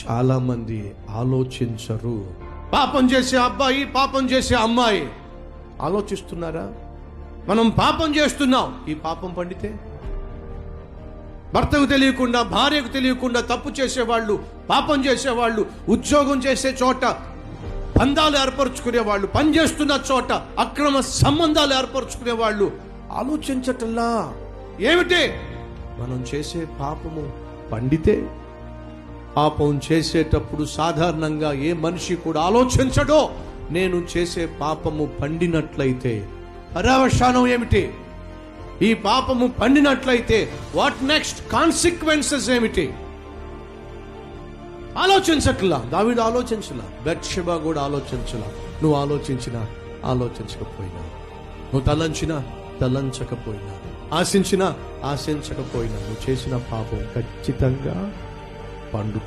చాలా మంది ఆలోచించరు. పాపం చేసే అబ్బాయి, పాపం చేసే అమ్మాయి ఆలోచిస్తున్నారా? మనం పాపం చేస్తున్నాం, ఈ పాపం పండితే భర్తకు తెలియకుండా, భార్యకు తెలియకుండా తప్పు చేసేవాళ్ళు, పాపం చేసేవాళ్ళు, ఉద్యోగం చేసే చోట బంధాలు ఏర్పరచుకునేవాళ్ళు, పనిచేస్తున్న చోట అక్రమ సంబంధాలు ఏర్పరచుకునేవాళ్ళు ఆలోచించటల్లా. ఏమిటి? మనం చేసే పాపము పండితే. పాపం చేసేటప్పుడు సాధారణంగా ఏ మనిషి కూడా ఆలోచించడో. నేను చేసే పాపము పండినట్లయితే పర్యవసానం ఏమిటి? ఈ పాపము పండినట్లయితే వాట్ నెక్స్ట్, కాన్సిక్వెన్సెస్ ఏమిటి? ఆలోచించట్లా. దావీదు ఆలోచించలా, బెత్షెబా కూడా ఆలోచించలా. నువ్వు ఆలోచించినా ఆలోచించకపోయినా, నువ్వు తలంచినా తలంచకపోయినా, ఆశించినా ఆశించకపోయినా, నువ్వు చేసిన పాపం ఖచ్చితంగా పండుతుంది.